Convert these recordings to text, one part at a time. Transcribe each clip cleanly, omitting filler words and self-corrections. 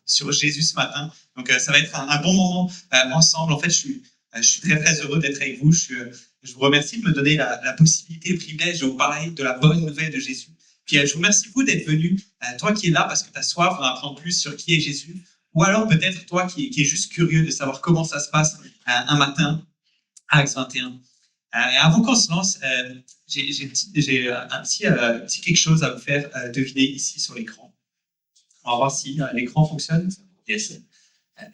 sur Jésus ce matin. Donc, ça va être un bon moment ensemble. En fait, je suis très, très heureux d'être avec vous. Je vous remercie de me donner la possibilité, le privilège de vous parler de la bonne nouvelle de Jésus. Puis, je vous remercie, vous, d'être venu, toi qui es là parce que tu as soif d'en apprendre plus sur qui est Jésus. Ou alors, peut-être, toi qui es juste curieux de savoir comment ça se passe un matin à Acts 21. Et avant qu'on se lance, j'ai un petit quelque chose à vous faire deviner ici sur l'écran. On va voir si l'écran fonctionne. Yes.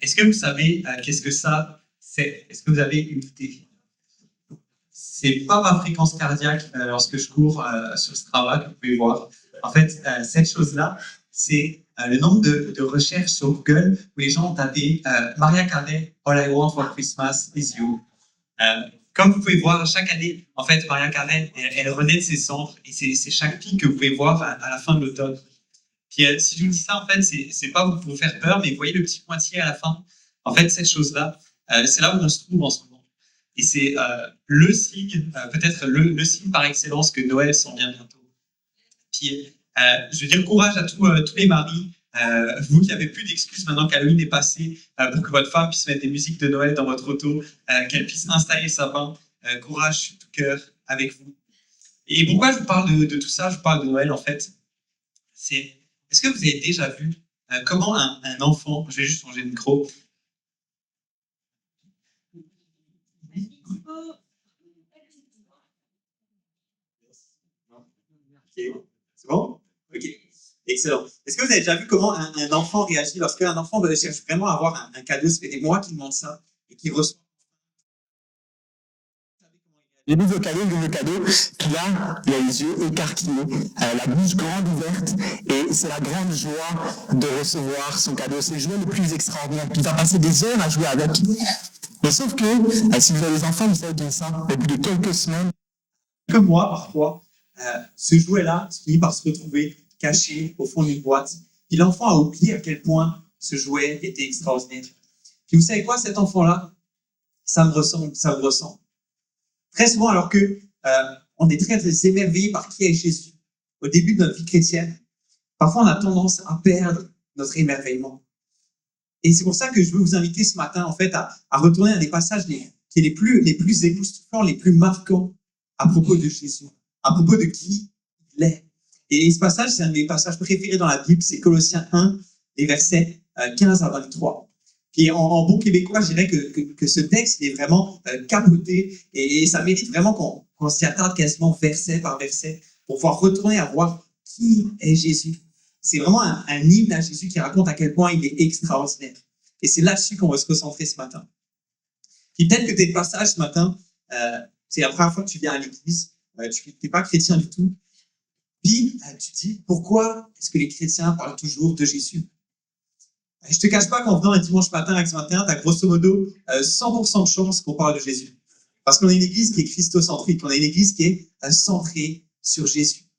Est-ce que vous savez qu'est-ce que ça c'est? Est-ce que vous avez une idée? C'est pas ma fréquence cardiaque lorsque je cours sur Strava que vous pouvez voir. En fait, cette chose-là, c'est le nombre de recherches sur Google où les gens ont tapé Mariah Carey, All I Want for Christmas is You. Comme vous pouvez voir, chaque année, en fait, Mariah Carey, elle renaît de ses cendres et c'est chaque pic que vous pouvez voir à la fin de l'automne. Puis si je vous dis ça, en fait, c'est pas pour vous faire peur, mais vous voyez le petit pointillé à la fin. En fait, cette chose-là, c'est là où on se trouve en ce moment. Et c'est le signe, peut-être le signe par excellence que Noël s'en vient bientôt. Puis, je veux dire courage à tous les maris, vous qui n'avez plus d'excuses maintenant qu'Halloween est passé, pour que votre femme puisse mettre des musiques de Noël dans votre auto, qu'elle puisse installer sa main. Courage, je suis tout cœur avec vous. Et pourquoi je vous parle de tout ça? Je vous parle de Noël, en fait. Est-ce que vous avez déjà vu comment un enfant, je vais juste changer de micro. Okay. C'est bon? Ok, excellent. Est-ce que vous avez déjà vu comment un enfant réagit lorsqu'un enfant cherche vraiment à avoir un cadeau? Ça fait des mois qu'il demande ça et qu'il reçoit. J'ai mis le cadeau, qu'il a les yeux écarquillés, la bouche grande ouverte, et c'est la grande joie de recevoir son cadeau. C'est le jouet le plus extraordinaire. Il va passer des heures à jouer avec. Mais sauf que, si vous avez des enfants, vous savez bien ça, au bout de quelques semaines, comme moi, parfois, ce jouet-là finit par se retrouver caché au fond d'une boîte. Puis l'enfant a oublié à quel point ce jouet était extraordinaire. Puis vous savez quoi, cet enfant-là, ça me ressemble. Très souvent, alors que on est très, très émerveillé par qui est Jésus au début de notre vie chrétienne, parfois on a tendance à perdre notre émerveillement. Et c'est pour ça que je veux vous inviter ce matin, en fait, à retourner à des passages qui sont les plus époustouflants, les plus marquants à propos de Jésus, à propos de qui il est. Et ce passage, c'est un de mes passages préférés dans la Bible, c'est Colossiens 1, les versets 15 à 23. Puis en bon québécois, je dirais que ce texte il est vraiment capoté et ça mérite vraiment qu'on s'y attarde quasiment verset par verset pour pouvoir retourner à voir qui est Jésus. C'est vraiment un hymne à Jésus qui raconte à quel point il est extraordinaire. Et c'est là-dessus qu'on va se concentrer ce matin. Puis peut-être que tes passages ce matin, c'est la première fois que tu viens à l'église, tu n'es pas chrétien du tout. Puis tu te dis, pourquoi est-ce que les chrétiens parlent toujours de Jésus? Je ne te cache pas qu'en venant un dimanche matin à Acts 21, tu as grosso modo 100% de chance qu'on parle de Jésus. Parce qu'on est une église qui est christocentrique, on est une église qui est centrée sur Jésus.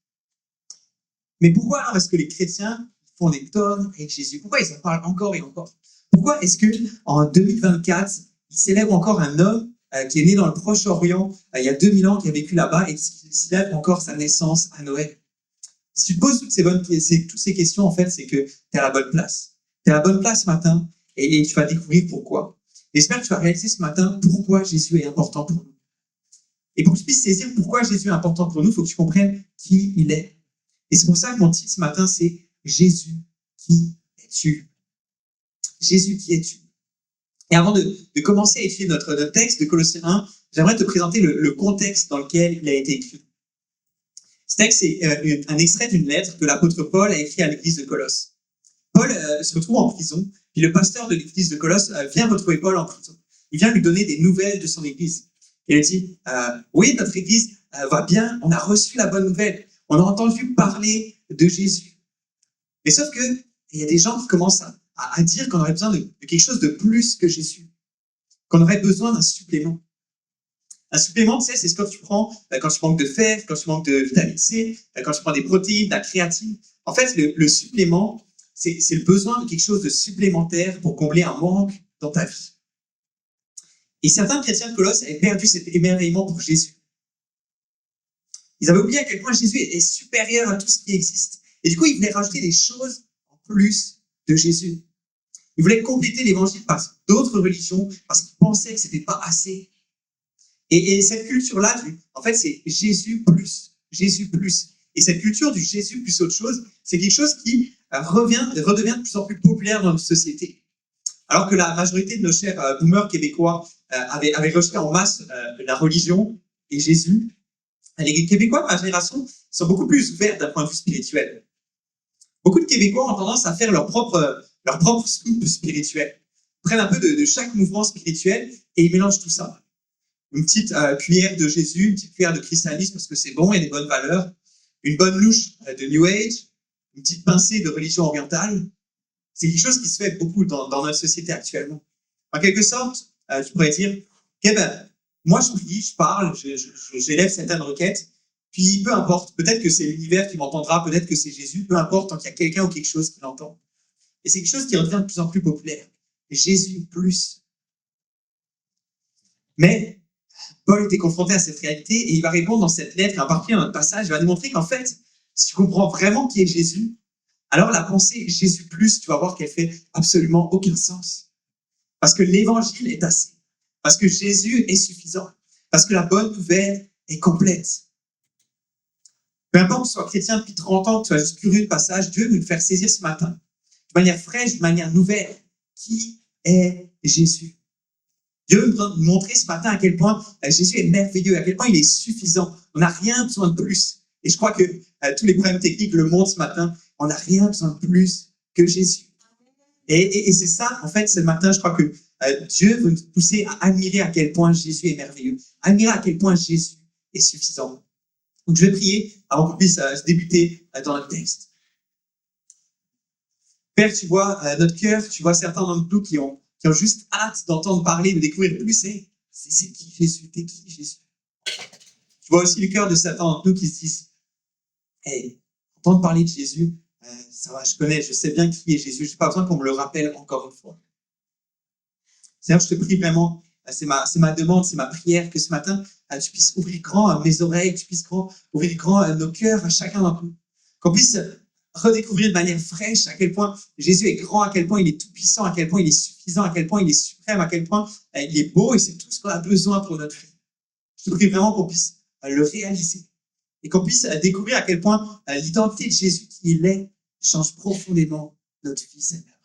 Mais pourquoi alors est-ce que les chrétiens font des tonnes avec Jésus? Pourquoi ils en parlent encore et encore? Pourquoi est-ce qu'en 2024, ils célèbrent encore un homme qui est né dans le Proche-Orient il y a 2000 ans, qui a vécu là-bas et qui célèbre encore sa naissance à Noël? Si tu poses toutes ces questions, en fait, c'est que tu es à la bonne place. Tu es à la bonne place ce matin et tu vas découvrir pourquoi. J'espère que tu vas réaliser ce matin pourquoi Jésus est important pour nous. Et pour que tu puisses saisir pourquoi Jésus est important pour nous, il faut que tu comprennes qui il est. Et c'est pour ça que mon titre ce matin, c'est Jésus, qui es-tu? Jésus, qui es-tu? Et avant de commencer à écrire notre texte de Colossiens 1, j'aimerais te présenter le contexte dans lequel il a été écrit. Ce texte, c'est un extrait d'une lettre que l'apôtre Paul a écrit à l'église de Colosse. Paul se retrouve en prison, puis le pasteur de l'église de Colosse vient retrouver Paul en prison. Il vient lui donner des nouvelles de son église. Et il dit, oui, notre église va bien, on a reçu la bonne nouvelle, on a entendu parler de Jésus. Mais sauf que il y a des gens qui commencent à dire qu'on aurait besoin de quelque chose de plus que Jésus, qu'on aurait besoin d'un supplément. Un supplément, tu sais, c'est ce que tu prends quand tu manques de fer, quand tu manques de vitamine C, quand tu prends des protéines, de la créatine. En fait, le supplément, c'est le besoin de quelque chose de supplémentaire pour combler un manque dans ta vie. Et certains chrétiens de Colosse avaient perdu cet émerveillement pour Jésus. Ils avaient oublié à quel point Jésus est supérieur à tout ce qui existe. Et du coup, ils voulaient rajouter des choses en plus de Jésus. Ils voulaient compléter l'évangile par d'autres religions parce qu'ils pensaient que c'était pas assez. Et cette culture-là, en fait, c'est Jésus plus. Jésus plus. Et cette culture du Jésus plus autre chose, c'est quelque chose qui redevient de plus en plus populaire dans notre société. Alors que la majorité de nos chers boomers québécois avaient rejeté en masse la religion et Jésus, les Québécois de ma génération sont beaucoup plus ouverts d'un point de vue spirituel. Beaucoup de Québécois ont tendance à faire leur propre scoop spirituel. Ils prennent un peu de chaque mouvement spirituel et ils mélangent tout ça. Une petite cuillère de Jésus, une petite cuillère de christianisme parce que c'est bon et des bonnes valeurs, une bonne louche de New Age, une petite pincée de religion orientale. C'est quelque chose qui se fait beaucoup dans notre société actuellement. En quelque sorte, tu pourrais dire, okay, moi je prie, je parle, j'élève certaines requêtes, puis peu importe, peut-être que c'est l'univers qui m'entendra, peut-être que c'est Jésus, peu importe, tant qu'il y a quelqu'un ou quelque chose qui l'entend. Et c'est quelque chose qui devient de plus en plus populaire. Jésus plus. Mais Paul était confronté à cette réalité et il va répondre dans cette lettre, en partie dans notre passage, il va nous montrer qu'en fait, si tu comprends vraiment qui est Jésus, alors la pensée Jésus plus, tu vas voir qu'elle fait absolument aucun sens. Parce que l'évangile est assez. Parce que Jésus est suffisant. Parce que la bonne nouvelle est complète. Peu importe que tu sois chrétien depuis 30 ans, que tu sois juste curieux de passage, Dieu veut nous faire saisir ce matin, de manière fraîche, de manière nouvelle, qui est Jésus. Dieu veut nous montrer ce matin à quel point Jésus est merveilleux, à quel point il est suffisant. On n'a rien besoin de plus. Et je crois que tous les problèmes techniques le montrent ce matin. On n'a rien besoin de plus que Jésus. Et c'est ça, en fait, ce matin, je crois que Dieu veut nous pousser à admirer à quel point Jésus est merveilleux, admirer à quel point Jésus est suffisant. Donc, je vais prier avant qu'on puisse débuter dans notre texte. Père, tu vois notre cœur, tu vois certains d'entre nous qui ont juste hâte d'entendre parler, de découvrir plus. C'est qui Jésus? T'es qui Jésus? Tu vois aussi le cœur de certains d'entre nous qui se disent, hey, entendre parler de Jésus, ça va, je sais bien qui est Jésus, je n'ai pas besoin qu'on me le rappelle encore une fois. Seigneur, je te prie vraiment, c'est ma demande, c'est ma prière, que ce matin, tu puisses ouvrir grand mes oreilles, que tu puisses ouvrir grand nos cœurs à chacun d'entre nous. Qu'on puisse redécouvrir de manière fraîche à quel point Jésus est grand, à quel point il est tout-puissant, à quel point il est suffisant, à quel point il est suprême, à quel point il est beau et c'est tout ce qu'on a besoin pour notre vie. Je te prie vraiment qu'on puisse le réaliser et qu'on puisse découvrir à quel point l'identité de Jésus qui il est change profondément notre vie, Seigneur.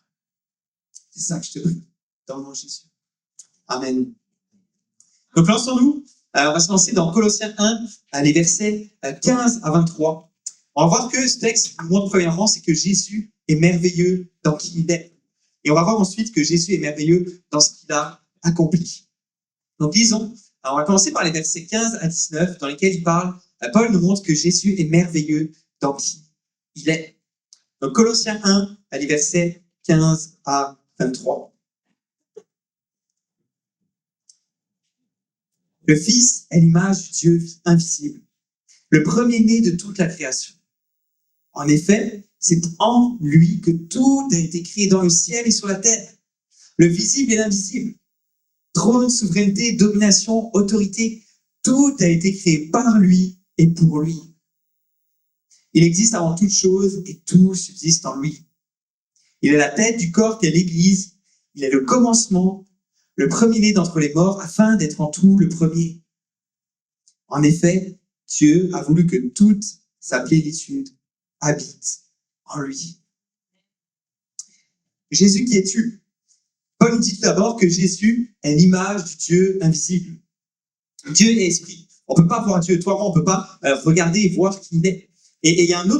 C'est ça que je te prie, dans le nom de Jésus. Amen. Donc, lançons-nous. On va se lancer dans Colossiens 1, les versets 15 à 23. On va voir que ce texte nous montre premièrement, c'est que Jésus est merveilleux dans qui il est. Et on va voir ensuite que Jésus est merveilleux dans ce qu'il a accompli. Donc, lisons. Alors, on va commencer par les versets 15 à 19, dans lesquels il parle. Paul nous montre que Jésus est merveilleux dans qui il est. Donc, Colossiens 1, les versets 15 à 23. Le Fils est l'image du Dieu invisible, le premier-né de toute la création. En effet, c'est en lui que tout a été créé dans le ciel et sur la terre, le visible et l'invisible. Trône, souveraineté, domination, autorité, tout a été créé par lui et pour lui. Il existe avant toute chose et tout subsiste en lui. Il est la tête du corps qu'est l'Église. Il est le commencement, le premier-né d'entre les morts, afin d'être en tout le premier. En effet, Dieu a voulu que toute sa plénitude habite en lui. Jésus qui es-tu? Paul nous dit tout d'abord que Jésus est l'image du Dieu invisible. Dieu est esprit. On ne peut pas voir Dieu. Toi, moi, on ne peut pas regarder et voir qui il est. Et il y a une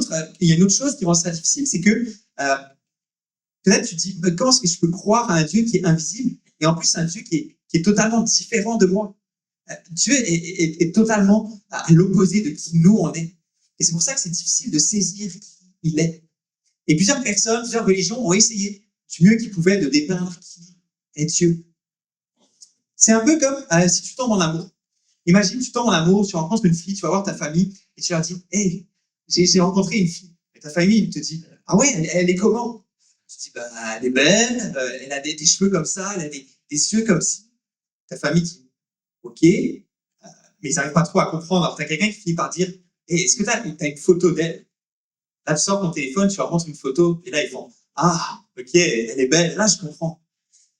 autre chose qui rend ça difficile, c'est que peut-être tu te dis, comment est-ce que je peux croire à un Dieu qui est invisible et en plus un Dieu qui est totalement différent de moi? Dieu est totalement à l'opposé de qui nous on est. Et c'est pour ça que c'est difficile de saisir qui il est. Et plusieurs personnes, plusieurs religions ont essayé du mieux qu'ils pouvaient de dépeindre qui est Dieu. C'est un peu comme si tu tombes en amour. Imagine, tu tombes en amour, tu rencontres une fille, tu vas voir ta famille et tu leur dis, hey, j'ai rencontré une fille. Et ta famille te dit, ah ouais, elle est comment? Tu te dis, elle est belle, elle a des cheveux comme ça, elle a des yeux comme ci. Ta famille dit, ok, mais ils n'arrivent pas trop à comprendre. Alors, tu as quelqu'un qui finit par dire, hey, est-ce que tu as une photo d'elle? Là, tu sors ton téléphone, tu leur montres une photo, et là, ils font, Ah, ok, elle est belle, là je comprends.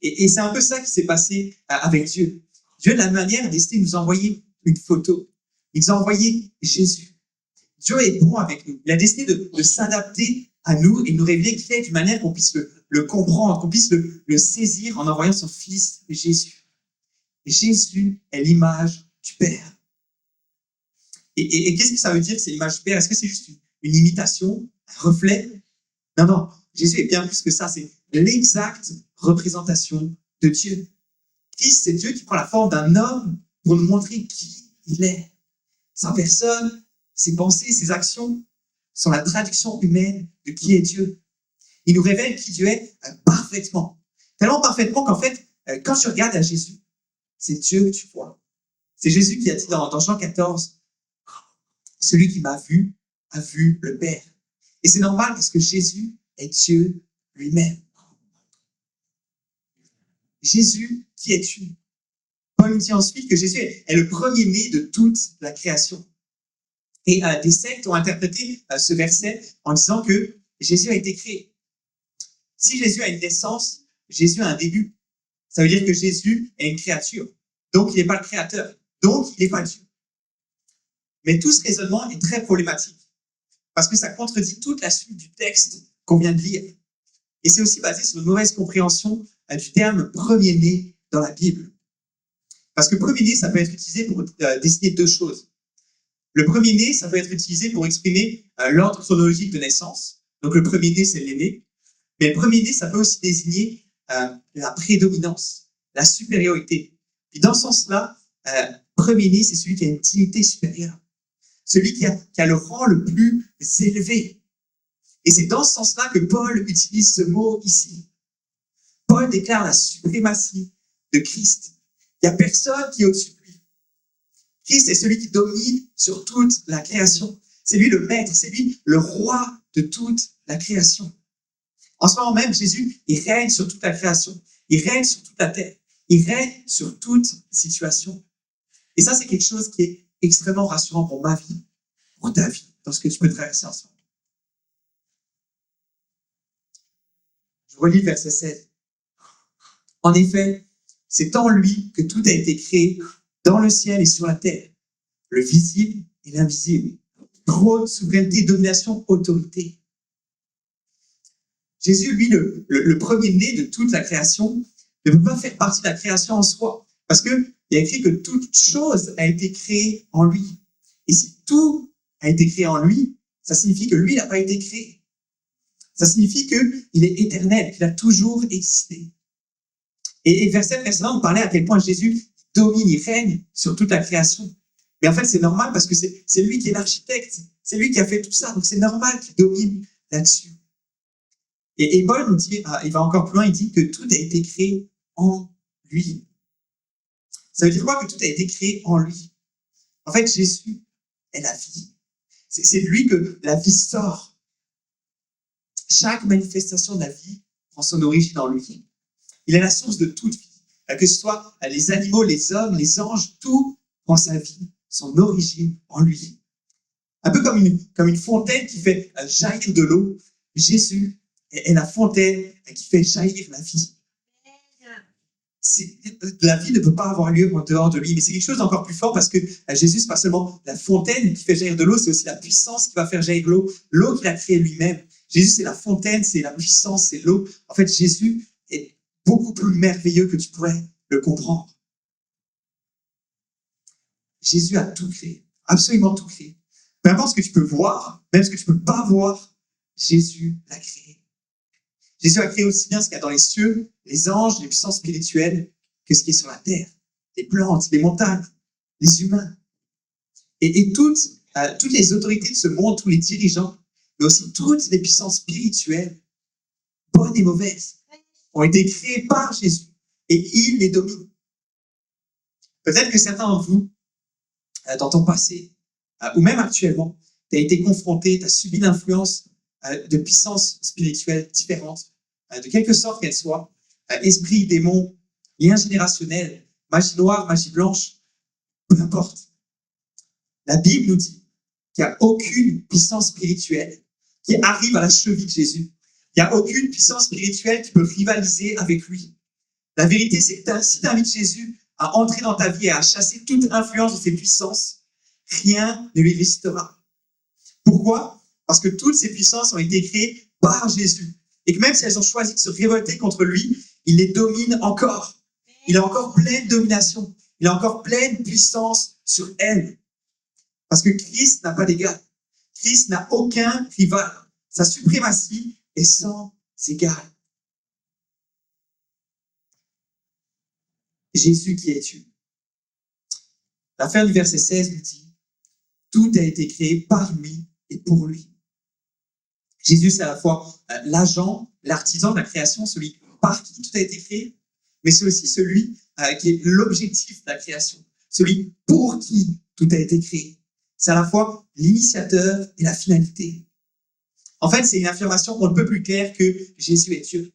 Et c'est un peu ça qui s'est passé avec Dieu. Dieu, de la manière, a décidé de nous envoyer une photo. Il nous a envoyé Jésus. Dieu est bon avec nous. Il a décidé de s'adapter à nous et nous révéler qui est d'une manière qu'on puisse le comprendre, qu'on puisse le saisir en envoyant son Fils Jésus. Et Jésus est l'image du Père. Et qu'est-ce que ça veut dire, c'est l'image du Père? Est-ce que c'est juste une imitation, un reflet? Non, non. Jésus est bien plus que ça. C'est l'exacte représentation de Dieu. Christ, c'est Dieu qui prend la forme d'un homme pour nous montrer qui il est. Sa personne, ses pensées, ses actions sont la traduction humaine de qui est Dieu. Il nous révèle qui Dieu est parfaitement. Tellement parfaitement qu'en fait, quand tu regardes à Jésus, c'est Dieu que tu vois. C'est Jésus qui a dit dans Jean 14, « Celui qui m'a vu a vu le Père. » Et c'est normal parce que Jésus est Dieu lui-même. Jésus, qui es-tu? Paul nous dit ensuite que Jésus est le premier-né de toute la création. Et des sectes ont interprété ce verset en disant que Jésus a été créé. Si Jésus a une naissance, Jésus a un début. Ça veut dire que Jésus est une créature. Donc, il n'est pas le créateur. Donc, il n'est pas Dieu. Mais tout ce raisonnement est très problématique parce que ça contredit toute la suite du texte qu'on vient de lire. Et c'est aussi basé sur une mauvaise compréhension du terme premier-né dans la Bible. Parce que premier-né, ça peut être utilisé pour désigner deux choses. Le premier-né, ça peut être utilisé pour exprimer l'ordre chronologique de naissance. Donc, le premier-né, c'est l'aîné. Mais le premier-né, ça peut aussi désigner la prédominance, la supériorité. Puis dans ce sens-là, premier-né, c'est celui qui a une dignité supérieure. Celui qui a le rang le plus élevé. Et c'est dans ce sens-là que Paul utilise ce mot ici. Paul déclare la suprématie de Christ. Il n'y a personne qui est au-dessus de lui. Christ est celui qui domine sur toute la création. C'est lui le maître, c'est lui le roi de toute la création. En ce moment même, Jésus, il règne sur toute la création. Il règne sur toute la terre. Il règne sur toute situation. Et ça, c'est quelque chose qui est extrêmement rassurant pour ma vie, pour ta vie, dans ce que tu peux traverser ensemble. Je relis le verset 7. En effet, c'est en lui que tout a été créé dans le ciel et sur la terre, le visible et l'invisible, trône, souveraineté, domination, autorité. Jésus, lui, le premier-né de toute la création, ne peut pas faire partie de la création en soi, parce qu'il y a écrit que toute chose a été créée en lui. Et si tout a été créé en lui, ça signifie que lui n'a pas été créé. Ça signifie qu'il est éternel, qu'il a toujours existé. Et le verset précédent, on parlait à quel point Jésus domine, il règne sur toute la création. Mais en fait, c'est normal parce que c'est lui qui est l'architecte, c'est lui qui a fait tout ça, donc c'est normal qu'il domine là-dessus. Et Paul nous dit, il va encore plus loin, il dit que tout a été créé en lui. Ça veut dire quoi que tout a été créé en lui? En fait, Jésus est la vie. C'est de lui que la vie sort. Chaque manifestation de la vie prend son origine en lui. Il est la source de toute vie. Que ce soit les animaux, les hommes, les anges, tout prend sa vie, son origine en lui. Un peu comme une fontaine qui fait jaillir de l'eau. Jésus est la fontaine qui fait jaillir la vie. La vie ne peut pas avoir lieu en dehors de lui, mais c'est quelque chose d'encore plus fort parce que Jésus, c'est pas seulement la fontaine qui fait jaillir de l'eau, c'est aussi la puissance qui va faire jaillir l'eau qu'il a créée lui-même. Jésus, c'est la fontaine, c'est la puissance, c'est l'eau. En fait, Jésus est beaucoup plus merveilleux que tu pourrais le comprendre. Jésus a tout créé, absolument tout créé. Peu importe ce que tu peux voir, même ce que tu peux pas voir, Jésus l'a créé. Jésus a créé aussi bien ce qu'il y a dans les cieux, les anges, les puissances spirituelles, que ce qui est sur la terre, les plantes, les montagnes, les humains. Et toutes les autorités de ce monde, tous les dirigeants, mais aussi toutes les puissances spirituelles, bonnes et mauvaises, ont été créées par Jésus et il les domine. Peut-être que certains d'entre vous, dans ton passé, ou même actuellement, tu as été confronté, tu as subi l'influence de puissances spirituelles différentes, de quelque sorte qu'elles soient, esprit, démons, liens générationnels, magie noire, magie blanche, peu importe. La Bible nous dit qu'il n'y a aucune puissance spirituelle qui arrive à la cheville de Jésus, Il n'y a aucune puissance spirituelle qui peut rivaliser avec lui. La vérité, c'est que si tu invites Jésus à entrer dans ta vie et à chasser toute influence de ses puissances, rien ne lui résistera. Pourquoi? Parce que toutes ces puissances ont été créées par Jésus. Et que même si elles ont choisi de se révolter contre lui, il les domine encore. Il a encore pleine domination. Il a encore pleine puissance sur elles. Parce que Christ n'a pas d'égal. Christ n'a aucun rival. Sa suprématie est sans égal. Jésus, qui es-tu? La fin du verset 16 nous dit, tout a été créé par lui et pour lui. Jésus, c'est à la fois l'agent, l'artisan de la création, celui par qui tout a été créé, mais c'est aussi celui qui est l'objectif de la création, celui pour qui tout a été créé. C'est à la fois l'initiateur et la finalité. En fait, c'est une affirmation qu'on ne peut plus claire que Jésus est Dieu.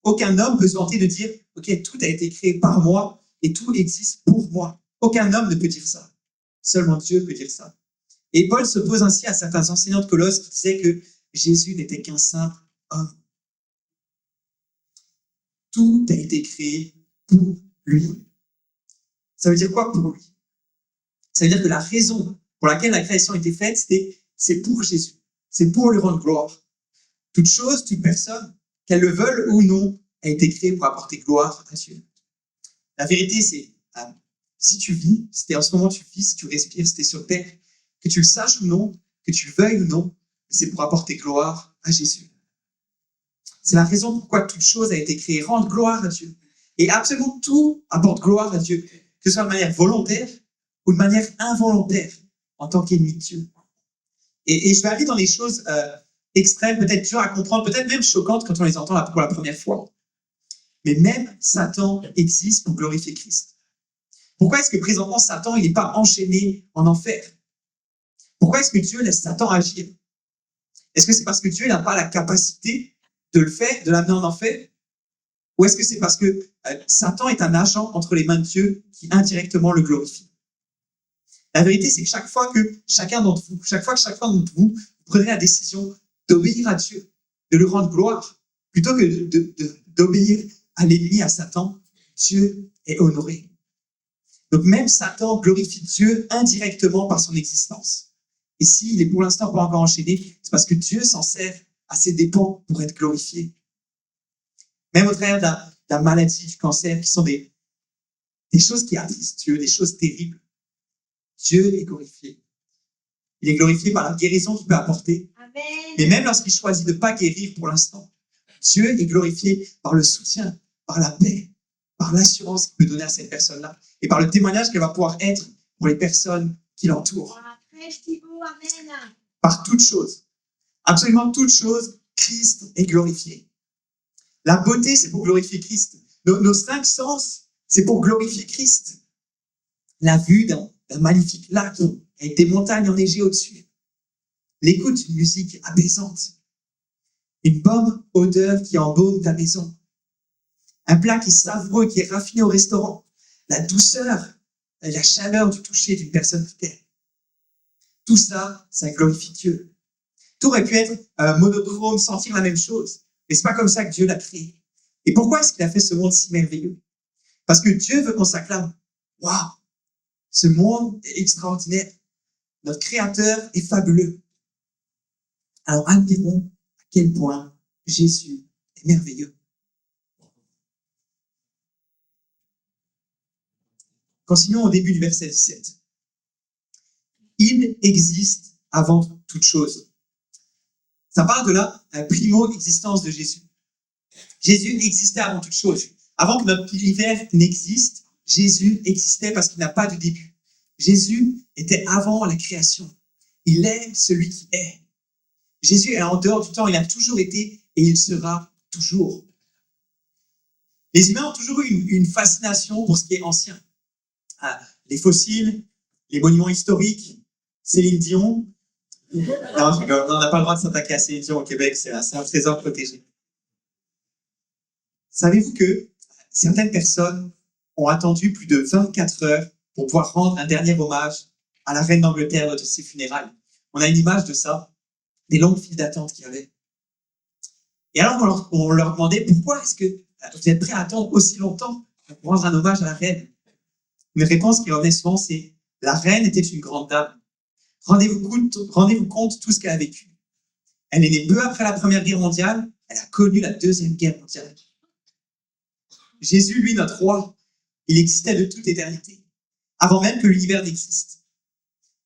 Aucun homme peut se vanter de dire « Ok, tout a été créé par moi et tout existe pour moi ». Aucun homme ne peut dire ça. Seulement Dieu peut dire ça. Et Paul s'oppose ainsi à certains enseignants de Colosse qui disaient que Jésus n'était qu'un simple homme. Tout a été créé pour lui. Ça veut dire quoi pour lui? Ça veut dire que la raison pour laquelle la création a été faite, c'est pour Jésus. C'est pour lui rendre gloire. Toute chose, toute personne, qu'elle le veuille ou non, a été créée pour apporter gloire à Dieu. La vérité, c'est si tu vis, si en ce moment tu vis, si tu respires, si tu es sur terre, que tu le saches ou non, que tu le veuilles ou non, c'est pour apporter gloire à Jésus. C'est la raison pourquoi toute chose a été créée, rendre gloire à Dieu. Et absolument tout apporte gloire à Dieu, que ce soit de manière volontaire ou de manière involontaire, en tant qu'ennemi de Dieu. Et je vais aller dans des choses extrêmes, peut-être dures à comprendre, peut-être même choquantes quand on les entend pour la première fois. Mais même Satan existe pour glorifier Christ. Pourquoi est-ce que présentement Satan n'est pas enchaîné en enfer? Pourquoi est-ce que Dieu laisse Satan agir? Est-ce que c'est parce que Dieu n'a pas la capacité de le faire, de l'amener en enfer? Ou est-ce que c'est parce que Satan est un agent entre les mains de Dieu qui indirectement le glorifie? La vérité, c'est que chaque fois que chacun d'entre vous prenez la décision d'obéir à Dieu, de lui rendre gloire, plutôt que d'obéir à l'ennemi, à Satan, Dieu est honoré. Donc même Satan glorifie Dieu indirectement par son existence. Et s'il est pour l'instant pas encore enchaîné, c'est parce que Dieu s'en sert à ses dépens pour être glorifié. Même au travers de la maladie, du cancer, qui sont des choses qui attristent Dieu, des choses terribles. Dieu est glorifié. Il est glorifié par la guérison qu'il peut apporter. Amen. Mais même lorsqu'il choisit de ne pas guérir pour l'instant, Dieu est glorifié par le soutien, par la paix, par l'assurance qu'il peut donner à cette personne-là et par le témoignage qu'elle va pouvoir être pour les personnes qui l'entourent. Par toute chose, absolument toute chose, Christ est glorifié. La beauté, c'est pour glorifier Christ. Nos 5 sens, c'est pour glorifier Christ. La vue d'un magnifique lac avec des montagnes enneigées au-dessus. L'écoute d'une musique apaisante. Une bonne odeur qui embaume ta maison. Un plat qui est savoureux, qui est raffiné au restaurant. La douceur, la chaleur du toucher d'une personne qui t'aime. Tout ça, ça glorifie Dieu. Tout aurait pu être monochrome, sentir la même chose. Mais c'est pas comme ça que Dieu l'a créé. Et pourquoi est-ce qu'il a fait ce monde si merveilleux? Parce que Dieu veut qu'on s'acclame. Waouh! Ce monde est extraordinaire. Notre Créateur est fabuleux. Alors admirons à quel point Jésus est merveilleux. Continuons au début du verset 17. Il existe avant toute chose. Ça parle de la primo-existence de Jésus. Jésus existait avant toute chose. Avant que notre univers n'existe, Jésus existait parce qu'il n'a pas de début. Jésus était avant la création. Il est celui qui est. Jésus est en dehors du temps, il a toujours été et il sera toujours. Les humains ont toujours eu une fascination pour ce qui est ancien. Les fossiles, les monuments historiques, Céline Dion. Non, je rigole, on n'a pas le droit de s'attaquer à Céline Dion au Québec, c'est un trésor protégé. Savez-vous que certaines personnes ont attendu plus de 24 heures pour pouvoir rendre un dernier hommage à la reine d'Angleterre lors de ses funérailles? On a une image de ça, des longues files d'attente qu'il y avait. Et alors, on leur demandait, pourquoi est-ce que vous êtes prêts à attendre aussi longtemps pour rendre un hommage à la reine? Une réponse qui revenait souvent, c'est, la reine était une grande dame. Rendez-vous compte tout ce qu'elle a vécu. Elle est née peu après la Première Guerre mondiale, elle a connu la Deuxième Guerre mondiale. Jésus, lui, notre roi, il existait de toute éternité, avant même que l'univers n'existe.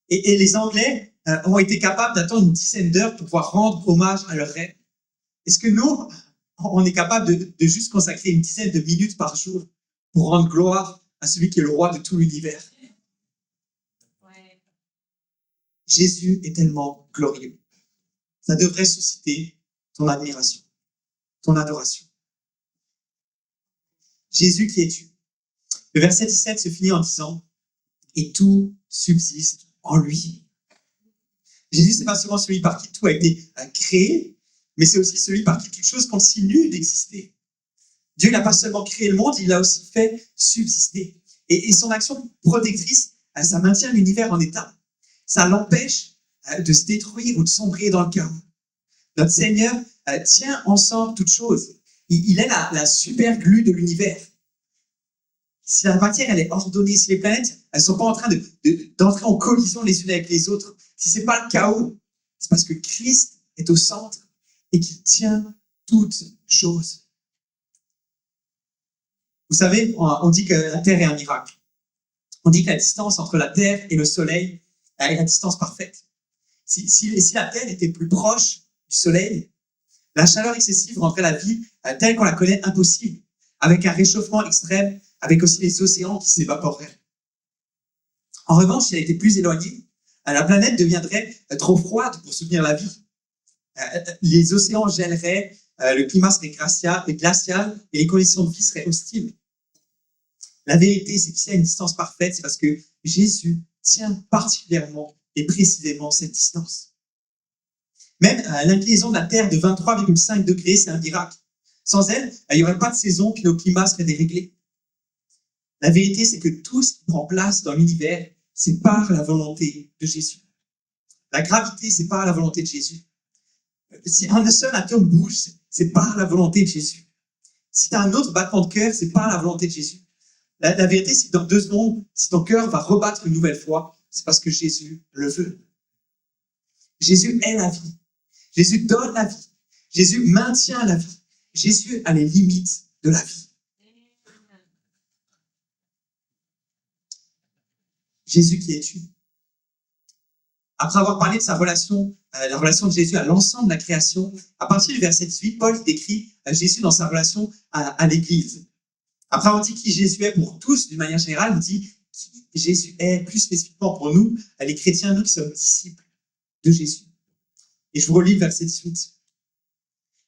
Et les Anglais ont été capables d'attendre une dizaine d'heures pour pouvoir rendre hommage à leur reine. Est-ce que nous, on est capable de juste consacrer une dizaine de minutes par jour pour rendre gloire à celui qui est le roi de tout l'univers? Jésus est tellement glorieux. Ça devrait susciter ton admiration, ton adoration. Jésus, qui es-tu? Le verset 17 se finit en disant « Et tout subsiste en lui ». Jésus, c'est pas seulement celui par qui tout a été créé, mais c'est aussi celui par qui toute chose continue d'exister. Dieu n'a pas seulement créé le monde, il l'a aussi fait subsister. Et son action protectrice, ça maintient l'univers en état. Ça l'empêche de se détruire ou de sombrer dans le chaos. Notre Seigneur tient ensemble toutes choses. Il est la super glue de l'univers. Si la matière elle est ordonnée, si les planètes elles sont pas en train d'entrer en collision les unes avec les autres, si c'est pas le chaos, c'est parce que Christ est au centre et qu'il tient toutes choses. Vous savez, on dit que la Terre est un miracle. On dit que la distance entre la Terre et le Soleil est la distance parfaite. Si la Terre était plus proche du Soleil, la chaleur excessive rendrait la vie telle qu'on la connaît impossible, avec un réchauffement extrême, avec aussi les océans qui s'évaporeraient. En revanche, si elle était plus éloignée, la planète deviendrait trop froide pour soutenir la vie. Les océans gèleraient, le climat serait glacial et les conditions de vie seraient hostiles. La vérité, c'est que s'il y a une distance parfaite, c'est parce que Jésus tient particulièrement et précisément cette distance. Même l'inclinaison de la Terre de 23,5 degrés, c'est un miracle. Sans elle, il n'y aurait pas de saison, puis nos climats seraient déréglés. La vérité, c'est que tout ce qui prend place dans l'univers, c'est par la volonté de Jésus. La gravité, c'est par la volonté de Jésus. Si un seul atome bouge, c'est par la volonté de Jésus. Si tu as un autre battement de cœur, c'est par la volonté de Jésus. La vérité, c'est que dans 2 secondes, si ton cœur va rebattre une nouvelle fois, c'est parce que Jésus le veut. Jésus est la vie. Jésus donne la vie. Jésus maintient la vie. Jésus a les limites de la vie. Jésus, qui es-tu? Après avoir parlé de sa relation, la relation de Jésus à l'ensemble de la création, à partir du verset 18, Paul décrit Jésus dans sa relation à l'Église. Après avoir dit qui Jésus est pour tous, d'une manière générale, il dit qui Jésus est plus spécifiquement pour nous, les chrétiens, nous qui sommes disciples de Jésus. Et je vous relis le verset 18.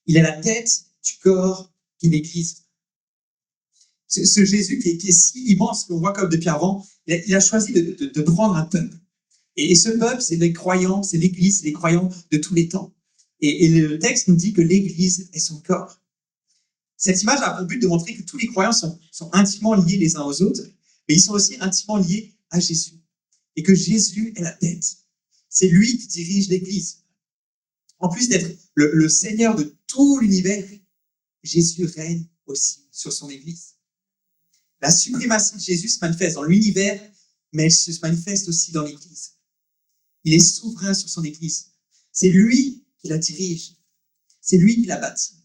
Il est la tête du corps qui est l'Église. Ce Jésus qui est si immense qu'on voit comme depuis avant, il a choisi de prendre un peuple. Et ce peuple, c'est les croyants, c'est l'Église, c'est les croyants de tous les temps. Et le texte nous dit que l'Église est son corps. Cette image a pour but de montrer que tous les croyants sont intimement liés les uns aux autres, mais ils sont aussi intimement liés à Jésus. Et que Jésus est la tête. C'est lui qui dirige l'Église. En plus d'être le Seigneur de tout l'univers, Jésus règne aussi sur son Église. La suprématie de Jésus se manifeste dans l'univers, mais elle se manifeste aussi dans l'Église. Il est souverain sur son Église. C'est lui qui la dirige. C'est lui qui la bâtit.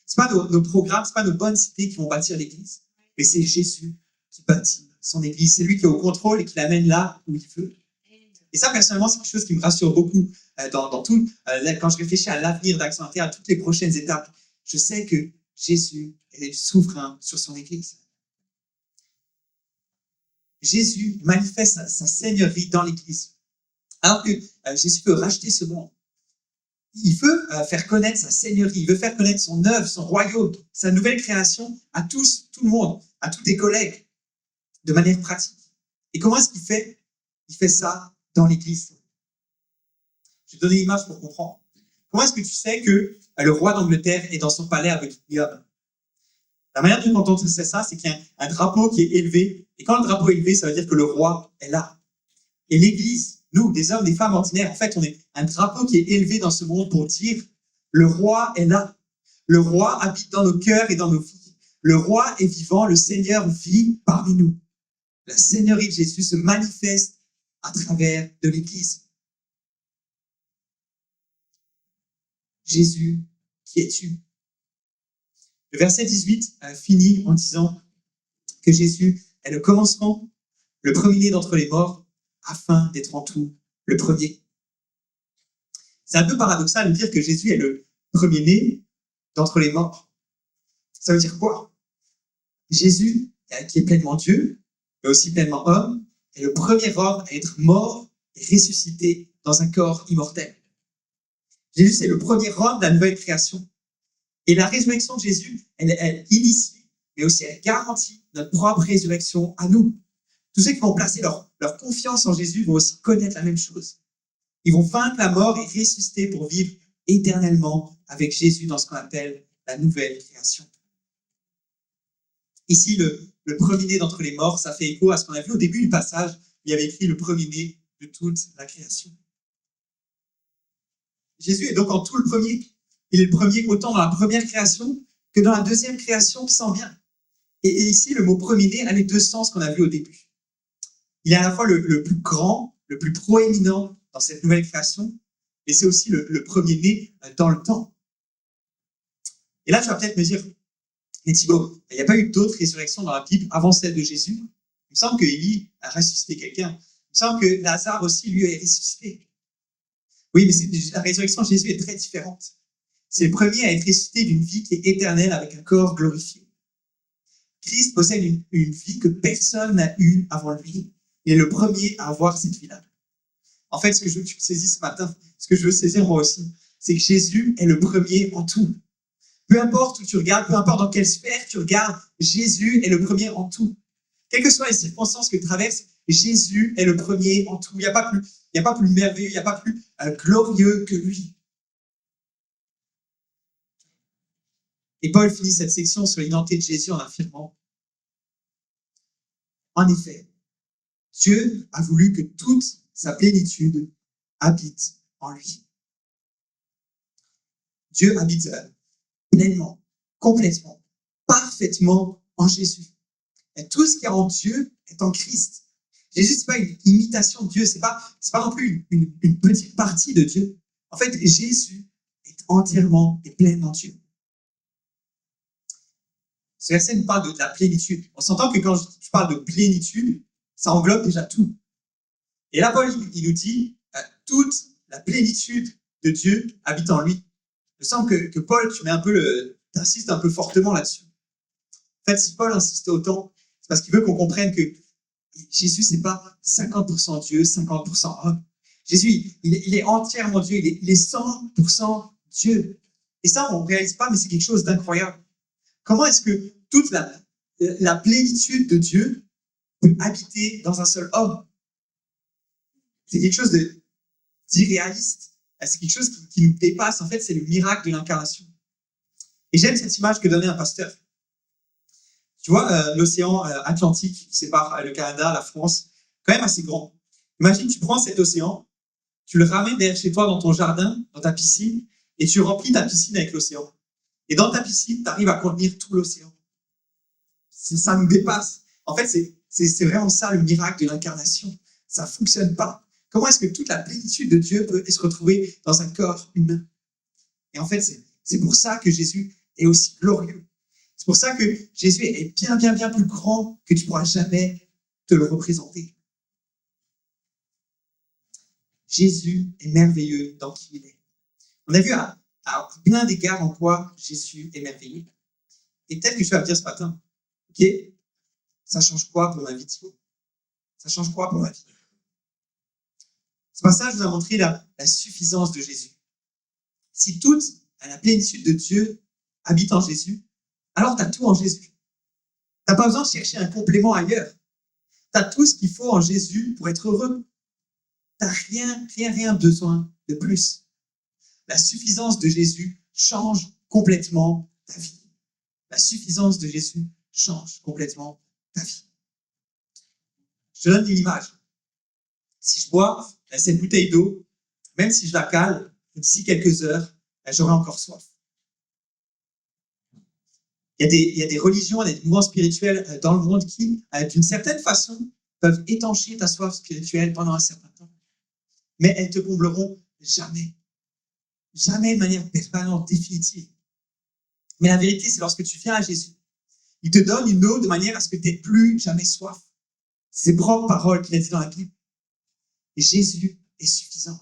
Ce n'est pas nos programmes, ce n'est pas nos bonnes cités qui vont bâtir l'Église, mais c'est Jésus qui bâtit son Église. C'est lui qui est au contrôle et qui l'amène là où il veut. Et ça, personnellement, c'est quelque chose qui me rassure beaucoup dans tout. Quand je réfléchis à l'avenir d'Action Inter, à toutes les prochaines étapes, je sais que Jésus est souverain sur son Église. Jésus manifeste sa seigneurie dans l'Église. Alors que Jésus veut racheter ce monde. Il veut faire connaître sa seigneurie, il veut faire connaître son œuvre, son royaume, sa nouvelle création à tous, tout le monde, à tous tes collègues, de manière pratique. Et comment est-ce qu'il fait? Il fait ça dans l'Église. Je vais te donner une image pour comprendre. Comment est-ce que tu sais que le roi d'Angleterre est dans son palais avec William? La manière dont on sait ça, c'est qu'il y a un drapeau qui est élevé. Et quand le drapeau est élevé, ça veut dire que le roi est là. Et l'Église, nous, des hommes, des femmes ordinaires, en fait, on est un drapeau qui est élevé dans ce monde pour dire le roi est là. Le roi habite dans nos cœurs et dans nos vies. Le roi est vivant, le Seigneur vit parmi nous. La Seigneurie de Jésus se manifeste à travers de l'Église. Jésus, qui es-tu? Le verset 18 finit en disant que Jésus est le commencement, le premier-né d'entre les morts, afin d'être en tout le premier. C'est un peu paradoxal de dire que Jésus est le premier-né d'entre les morts. Ça veut dire quoi? Jésus, qui est pleinement Dieu, mais aussi pleinement homme, est le premier homme à être mort et ressuscité dans un corps immortel. Jésus, c'est le premier homme de la nouvelle création. Et la résurrection de Jésus, elle initie, mais aussi elle garantit notre propre résurrection à nous. Tous ceux qui vont placer leur confiance en Jésus vont aussi connaître la même chose. Ils vont vaincre la mort et ressusciter pour vivre éternellement avec Jésus dans ce qu'on appelle la nouvelle création. Ici, le premier-né d'entre les morts, ça fait écho à ce qu'on a vu au début du passage. Il y avait écrit le premier-né de toute la création. Jésus est donc en tout le premier. Il est le premier autant dans la première création que dans la deuxième création qui s'en vient. Et ici, le mot premier-né a les deux sens qu'on a vu au début. Il est à la fois le plus grand, le plus proéminent dans cette nouvelle création, mais c'est aussi le premier-né dans le temps. Et là, tu vas peut-être me dire, mais Thibaut, il n'y a pas eu d'autres résurrections dans la Bible avant celle de Jésus? Il me semble que Élie a ressuscité quelqu'un. Il me semble que Lazare aussi, lui, est ressuscité. Oui, mais la résurrection de Jésus est très différente. C'est le premier à être ressuscité d'une vie qui est éternelle avec un corps glorifié. Christ possède une vie que personne n'a eue avant lui. Il est le premier à avoir cette vie-là. En fait, ce que je veux que tu saisisses ce matin, ce que je veux saisir moi aussi, c'est que Jésus est le premier en tout. Peu importe où tu regardes, peu importe dans quelle sphère tu regardes, Jésus est le premier en tout. Quelles que soient les circonstances que tu traverses, Jésus est le premier en tout. Il n'y a pas plus merveilleux, il n'y a pas plus glorieux que lui. Et Paul finit cette section sur l'identité de Jésus en affirmant: en effet, Dieu a voulu que toute sa plénitude habite en lui. Dieu habite pleinement, complètement, parfaitement en Jésus. Et tout ce qui est en Dieu est en Christ. Jésus, c'est pas une imitation de Dieu, c'est pas non plus une petite partie de Dieu. En fait, Jésus est entièrement et pleinement Dieu. Ce verset nous parle de la plénitude. On s'entend que quand je parle de plénitude, ça englobe déjà tout. Et là, Paul, il nous dit, toute la plénitude de Dieu habite en lui. Il me semble que Paul, t'insistes un peu fortement là-dessus. En fait, si Paul insiste autant, c'est parce qu'il veut qu'on comprenne que Jésus, c'est pas 50% Dieu, 50% homme. Jésus, il est entièrement Dieu, il est 100% Dieu. Et ça, on ne réalise pas, mais c'est quelque chose d'incroyable. Comment est-ce que toute la plénitude de Dieu peut habiter dans un seul homme? C'est quelque chose d'irréaliste. C'est quelque chose qui nous dépasse. En fait, c'est le miracle de l'incarnation. Et j'aime cette image que donnait un pasteur. Tu vois, l'océan Atlantique qui sépare le Canada, la France, quand même assez grand. Imagine, tu prends cet océan, tu le ramènes derrière chez toi dans ton jardin, dans ta piscine, et tu remplis ta piscine avec l'océan. Et dans ta piscine, tu arrives à contenir tout l'océan. Ça nous dépasse. En fait, c'est vraiment ça le miracle de l'incarnation. Ça ne fonctionne pas. Comment est-ce que toute la plénitude de Dieu peut se retrouver dans un corps humain? Et en fait, c'est pour ça que Jésus est aussi glorieux. C'est pour ça que Jésus est bien, bien, bien plus grand que tu ne pourras jamais te le représenter. Jésus est merveilleux dans qui il est. On a vu à plein d'égards en quoi Jésus est merveilleux. Et peut-être que tu vas me dire ce matin, ok, ça change quoi pour ma vie, Thibaut? Ça change quoi pour ma vie? Ce passage nous a montré la suffisance de Jésus. Si toute la plénitude de Dieu habite en Jésus, alors tu as tout en Jésus. Tu n'as pas besoin de chercher un complément ailleurs. Tu as tout ce qu'il faut en Jésus pour être heureux. Tu n'as rien besoin de plus. La suffisance de Jésus change complètement ta vie. La suffisance de Jésus change complètement ta vie. Je te donne une image. Si je bois cette bouteille d'eau, même si je la cale, d'ici quelques heures, j'aurai encore soif. Il y a des religions, des mouvements spirituels dans le monde qui, d'une certaine façon, peuvent étancher ta soif spirituelle pendant un certain temps. Mais elles te combleront jamais. Jamais de manière permanente, définitive. Mais la vérité, c'est lorsque tu viens à Jésus, il te donne une eau de manière à ce que tu n'aies plus jamais soif. C'est ses propres paroles qu'il a dit dans la Bible. Et Jésus est suffisant.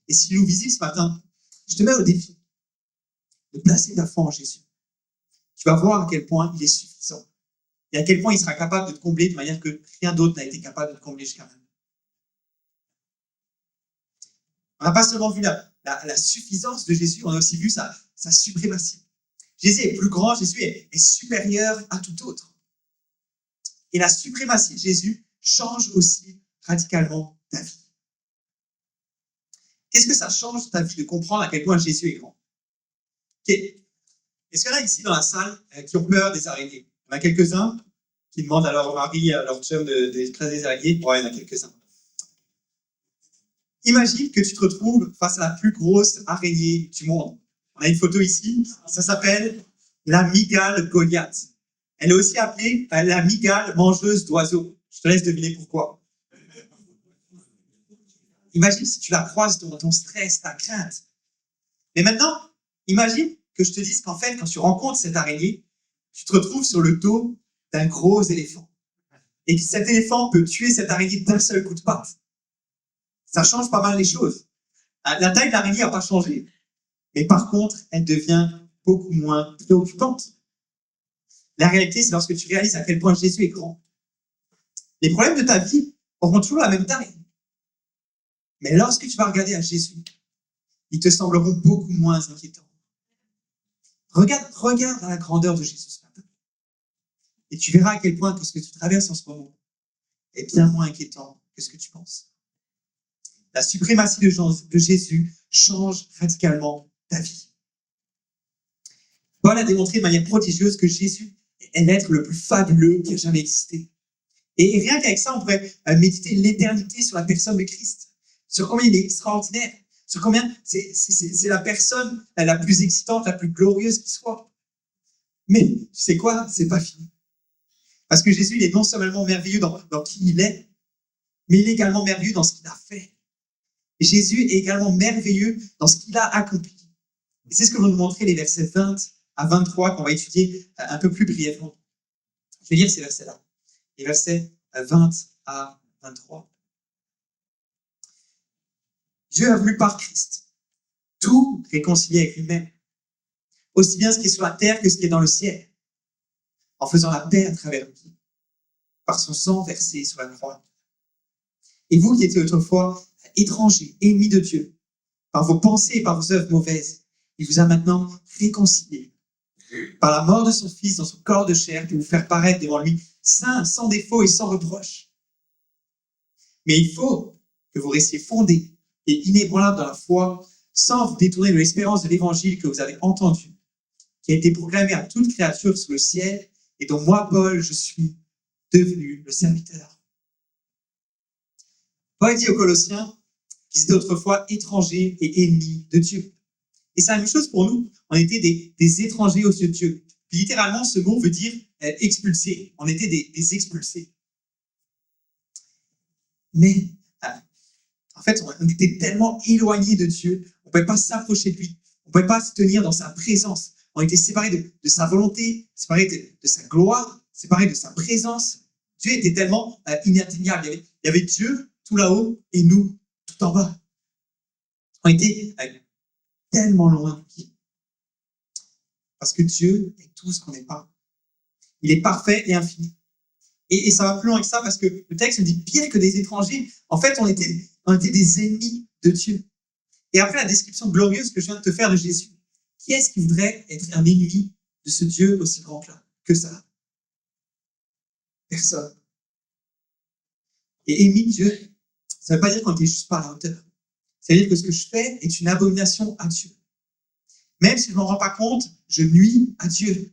Et s'il nous visite ce matin, je te mets au défi de placer ta foi en Jésus. Tu vas voir à quel point il est suffisant. Et à quel point il sera capable de te combler de manière que rien d'autre n'a été capable de te combler jusqu'à maintenant. On n'a pas seulement vu la suffisance de Jésus, on a aussi vu sa suprématie. Jésus est plus grand, Jésus est supérieur à tout autre. Et la suprématie de Jésus change aussi radicalement ta vie. Qu'est-ce que ça change ta vie de comprendre à quel point Jésus est grand? Est-ce qu'il y en a ici dans la salle qui ont peur des araignées? Il y en a quelques-uns qui demandent à leur mari, à leur chum d'écraser des araignées. Ouais, il y en a quelques-uns. Imagine que tu te retrouves face à la plus grosse araignée du monde. On a une photo ici, ça s'appelle la mygale Goliath. Elle est aussi appelée la mygale mangeuse d'oiseaux. Je te laisse deviner pourquoi. Imagine si tu la croises dans ton stress, ta crainte. Mais maintenant, imagine que je te dise qu'en fait, quand tu rencontres cette araignée, tu te retrouves sur le dos d'un gros éléphant. Et que cet éléphant peut tuer cette araignée d'un seul coup de patte. Ça change pas mal les choses. La taille de l'araignée n'a pas changé. Mais par contre, elle devient beaucoup moins préoccupante. La réalité, c'est lorsque tu réalises à quel point Jésus est grand. Les problèmes de ta vie auront toujours la même taille. Mais lorsque tu vas regarder à Jésus, ils te sembleront beaucoup moins inquiétants. Regarde à la grandeur de Jésus ce matin. Et tu verras à quel point que ce que tu traverses en ce moment est bien moins inquiétant que ce que tu penses. La suprématie de Jésus change radicalement ta vie. Paul a démontré de manière prodigieuse que Jésus est l'être le plus fabuleux qui a jamais existé. Et rien qu'avec ça, on pourrait méditer l'éternité sur la personne de Christ, sur combien il est extraordinaire, sur combien c'est la personne la plus excitante, la plus glorieuse qui soit. Mais tu sais quoi? C'est pas fini. Parce que Jésus, il est non seulement merveilleux dans qui il est, mais il est également merveilleux dans ce qu'il a fait. Et Jésus est également merveilleux dans ce qu'il a accompli. Et c'est ce que vont nous montrer les versets 20 à 23 qu'on va étudier un peu plus brièvement. Je vais lire ces versets-là. Les versets 20 à 23. Dieu a voulu par Christ tout réconcilier avec lui-même, aussi bien ce qui est sur la terre que ce qui est dans le ciel, en faisant la paix à travers lui, par son sang versé sur la croix. Et vous qui étiez autrefois étrangers, ennemis de Dieu, par vos pensées et par vos œuvres mauvaises, il vous a maintenant réconciliés par la mort de son Fils dans son corps de chair pour vous faire paraître devant lui saint, sans défaut et sans reproche. Mais il faut que vous restiez fondés et inébranlables dans la foi, sans vous détourner de l'espérance de l'évangile que vous avez entendu, qui a été proclamé à toute créature sous le ciel et dont moi, Paul, je suis devenu le serviteur. Paul dit aux Colossiens qu'ils étaient autrefois étrangers et ennemis de Dieu. Et c'est la même chose pour nous. On était des étrangers aux yeux de Dieu. Puis littéralement, ce mot veut dire expulsés. On était des expulsés. Mais en fait, on était tellement éloignés de Dieu, on ne pouvait pas s'approcher de lui, on ne pouvait pas se tenir dans sa présence. On était séparés de sa volonté, séparés de sa gloire, séparés de sa présence. Dieu était tellement inatteignable. Il y avait Dieu tout là-haut et nous tout en bas. On était tellement loin. Parce que Dieu est tout ce qu'on n'est pas. Il est parfait et infini. Et ça va plus loin que ça parce que le texte dit pire que des étrangers. En fait, on était des ennemis de Dieu. Et après la description glorieuse que je viens de te faire de Jésus, qui est-ce qui voudrait être un ennemi de ce Dieu aussi grand que ça? Personne. Et ennemi de Dieu, ça ne veut pas dire qu'on n'était juste pas à la hauteur. Ça veut dire que ce que je fais est une abomination à Dieu. Même si je ne m'en rends pas compte, je nuis à Dieu.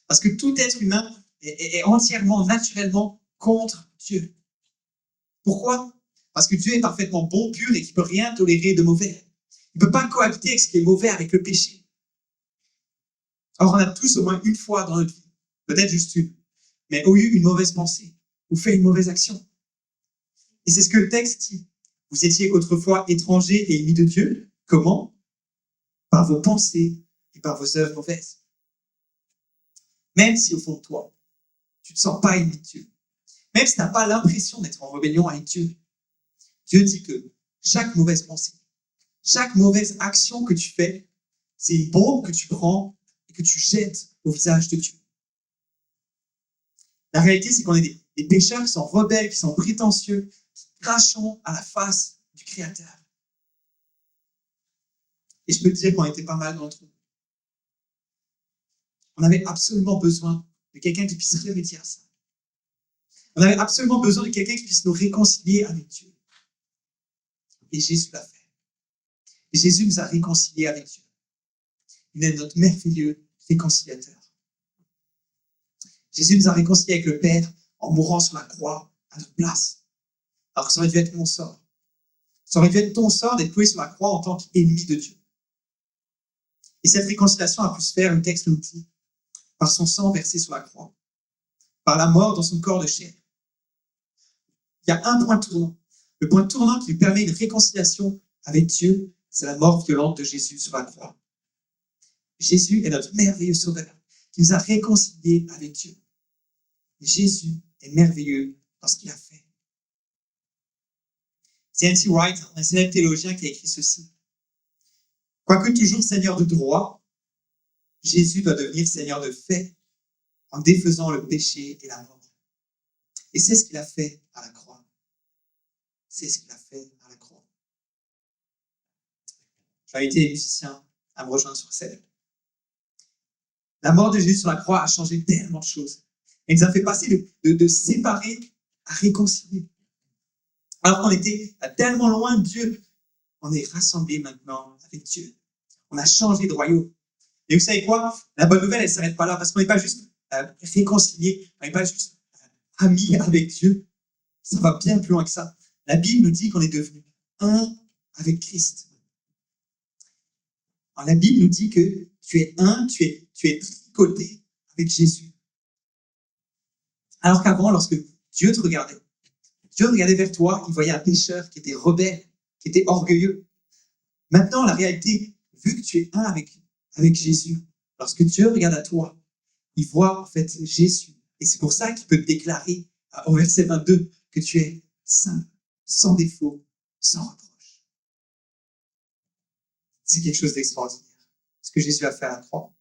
Parce que tout être humain est entièrement, naturellement contre Dieu. Pourquoi? Parce que Dieu est parfaitement bon, pur et qu'il ne peut rien tolérer de mauvais. Il ne peut pas cohabiter avec ce qui est mauvais, avec le péché. Or, on a tous au moins une fois dans notre vie, peut-être juste une, mais ou eu une mauvaise pensée, ou fait une mauvaise action. Et c'est ce que le texte dit. Vous étiez autrefois étrangers et ennemis de Dieu. Comment? Par vos pensées et par vos œuvres mauvaises. Même si au fond de toi, tu ne te sens pas ennemi de Dieu, même si tu n'as pas l'impression d'être en rébellion avec Dieu, Dieu dit que chaque mauvaise pensée, chaque mauvaise action que tu fais, c'est une bombe que tu prends et que tu jettes au visage de Dieu. La réalité, c'est qu'on est des pécheurs qui sont rebelles, qui sont prétentieux, qui crachons à la face du Créateur. Et je peux te dire qu'on était pas mal d'entre nous. On avait absolument besoin de quelqu'un qui puisse remédier à ça. On avait absolument besoin de quelqu'un qui puisse nous réconcilier avec Dieu. Et Jésus l'a fait. Et Jésus nous a réconciliés avec Dieu. Il est notre merveilleux réconciliateur. Jésus nous a réconciliés avec le Père en mourant sur la croix à notre place. Alors que ça aurait dû être mon sort. Ça aurait dû être ton sort d'être cloué sur la croix en tant qu'ennemi de Dieu. Et cette réconciliation a pu se faire, le texte nous dit, par son sang versé sur la croix, par la mort dans son corps de chair. Il y a un point tournant. Le point tournant qui lui permet une réconciliation avec Dieu, c'est la mort violente de Jésus sur la croix. Jésus est notre merveilleux sauveur qui nous a réconciliés avec Dieu. Jésus est merveilleux dans ce qu'il a fait. C'est N.T. Wright, un célèbre théologien, qui a écrit ceci. Quoique toujours Seigneur de droit, Jésus doit devenir Seigneur de fait en défaisant le péché et la mort. Et c'est ce qu'il a fait à la croix. C'est ce qu'il a fait à la croix. Je vais inviter les musiciens à me rejoindre sur scène. La mort de Jésus sur la croix a changé tellement de choses. Elle nous a fait passer de séparer à réconcilier. Alors qu'on était tellement loin de Dieu, on est rassemblés maintenant avec Dieu. On a changé de royaume. Et vous savez quoi? La bonne nouvelle, elle ne s'arrête pas là, parce qu'on n'est pas juste réconciliés, on n'est pas juste amis avec Dieu. Ça va bien plus loin que ça. La Bible nous dit qu'on est devenu un avec Christ. Alors, la Bible nous dit que tu es un, tu es tricoté avec Jésus. Alors qu'avant, lorsque Dieu te regardait, Dieu regardait vers toi, il voyait un pécheur qui était rebelle, qui était orgueilleux. Maintenant, la réalité, vu que tu es un avec Jésus, lorsque Dieu regarde à toi, il voit en fait Jésus. Et c'est pour ça qu'il peut te déclarer au verset 22 que tu es saint, sans défaut, sans reproche. C'est quelque chose d'extraordinaire, ce que Jésus a fait à la croix.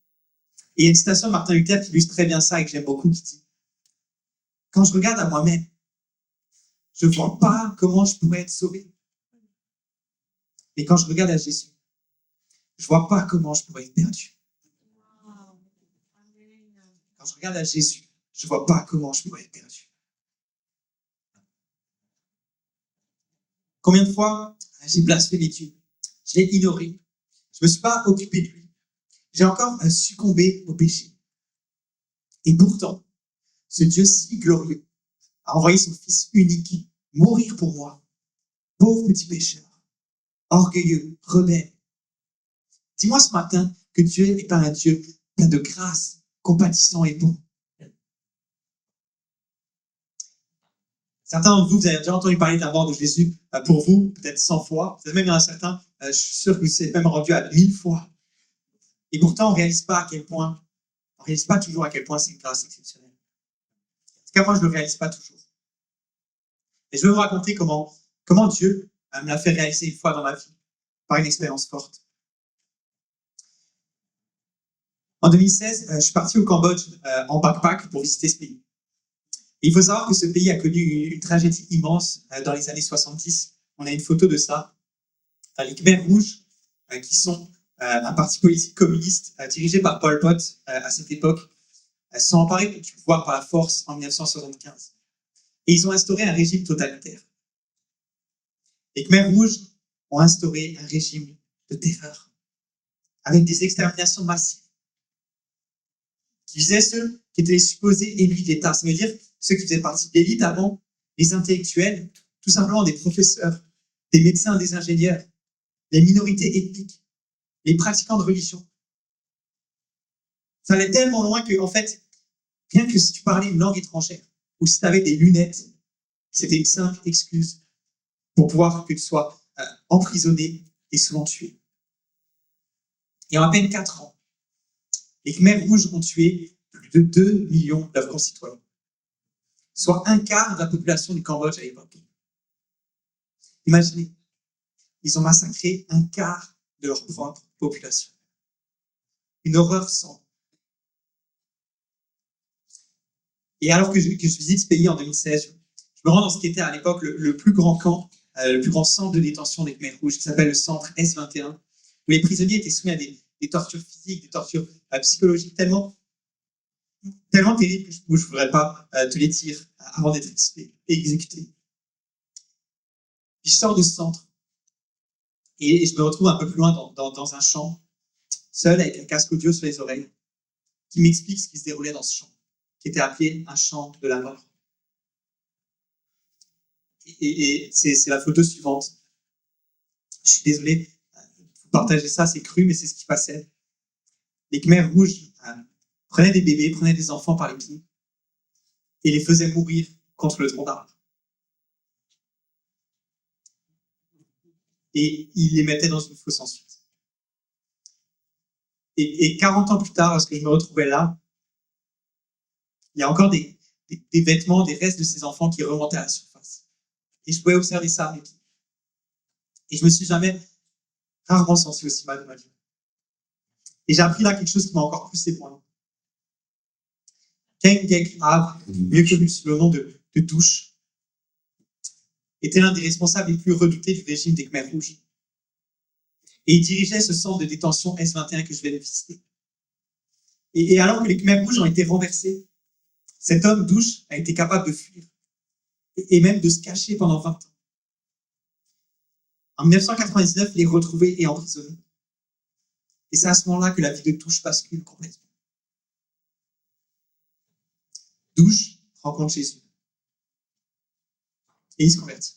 Et il y a une citation de Martin Luther qui illustre très bien ça et que j'aime beaucoup, qui dit « Quand je regarde à moi-même, je ne vois pas comment je pourrais être sauvé. Mais quand je regarde à Jésus, je ne vois pas comment je pourrais être perdu. Quand je regarde à Jésus, je ne vois pas comment je pourrais être perdu. » Combien de fois j'ai blasphémé Dieu? Je l'ai ignoré. Je ne me suis pas occupé de lui. J'ai encore succombé au péché. Et pourtant, ce Dieu si glorieux a envoyé son Fils unique mourir pour moi, pauvre petit pécheur, orgueilleux, rebelle. Dis-moi ce matin que Dieu n'est pas un Dieu plein de grâce, compatissant et bon. Certains d'entre vous, vous avez déjà entendu parler de la mort de Jésus, pour vous, peut-être 100 fois. Peut-être même il y en a certains, je suis sûr que vous êtes même rendu à 1000 fois. Et pourtant, on ne réalise pas toujours à quel point c'est une grâce exceptionnelle. En tout cas, moi, je ne le réalise pas toujours. Et je vais vous raconter comment Dieu me l'a fait réaliser une fois dans ma vie, par une expérience forte. En 2016, je suis parti au Cambodge en backpack pour visiter ce pays. Et il faut savoir que ce pays a connu une tragédie immense dans les années 70. On a une photo de ça. Les Khmers rouges, qui sont un parti politique communiste dirigé par Pol Pot à cette époque, se sont emparés du pouvoir par la force en 1975. Et ils ont instauré un régime totalitaire. Les Khmers rouges ont instauré un régime de terreur, avec des exterminations massives, qui visaient ceux qui étaient supposés ennemis de l'État. Ça veut dire ceux qui faisaient partie de l'élite avant, les intellectuels, tout simplement des professeurs, des médecins, des ingénieurs, les minorités ethniques, les pratiquants de religion. Ça allait tellement loin que, en fait, rien que si tu parlais une langue étrangère, ou si tu avais des lunettes, c'était une simple excuse pour pouvoir que tu sois emprisonné et souvent tué. Et en à peine 4 ans, les Khmers rouges ont tué plus de 2 millions de leurs concitoyens, soit un quart de la population du Cambodge à l'époque. Imaginez, ils ont massacré un quart de leur propre population. Une horreur sans. Et alors que je visite ce pays en 2016, je me rends dans ce qui était à l'époque le plus grand camp, le plus grand centre de détention des Khmers rouges, qui s'appelle le centre S21, où les prisonniers étaient soumis à des tortures physiques, des tortures psychologiques tellement terribles que je ne voudrais pas te les dire avant d'être exécuté. Puis je sors de ce centre et je me retrouve un peu plus loin dans un champ, seul avec un casque audio sur les oreilles, qui m'explique ce qui se déroulait dans ce champ, qui était appelé un champ de la mort. Et c'est la photo suivante. Je suis désolé de vous partager ça, c'est cru, mais c'est ce qui passait. Les Khmers rouges prenaient des bébés, prenaient des enfants par les pieds et les faisaient mourir contre le tronc d'arbre. Et ils les mettaient dans une fosse ensuite. Et 40 ans plus tard, lorsque je me retrouvais là, il y a encore des vêtements, des restes de ces enfants qui remontaient à la surface. Et je pouvais observer ça. Et je me suis rarement senti aussi mal de ma vie. Et j'ai appris là quelque chose qui m'a encore plus ébranlé. Ken Gekhav, mieux connu sous le nom de Douche, était l'un des responsables les plus redoutés du régime des Khmers rouges. Et il dirigeait ce centre de détention S21 que je vais visiter. Et alors que les Khmers rouges ont été renversés, cet homme, Douche, a été capable de fuir et même de se cacher pendant 20 ans. En 1999, il est retrouvé et emprisonné. Et c'est à ce moment-là que la vie de Douche bascule complètement. Douche rencontre Jésus. Et il se convertit.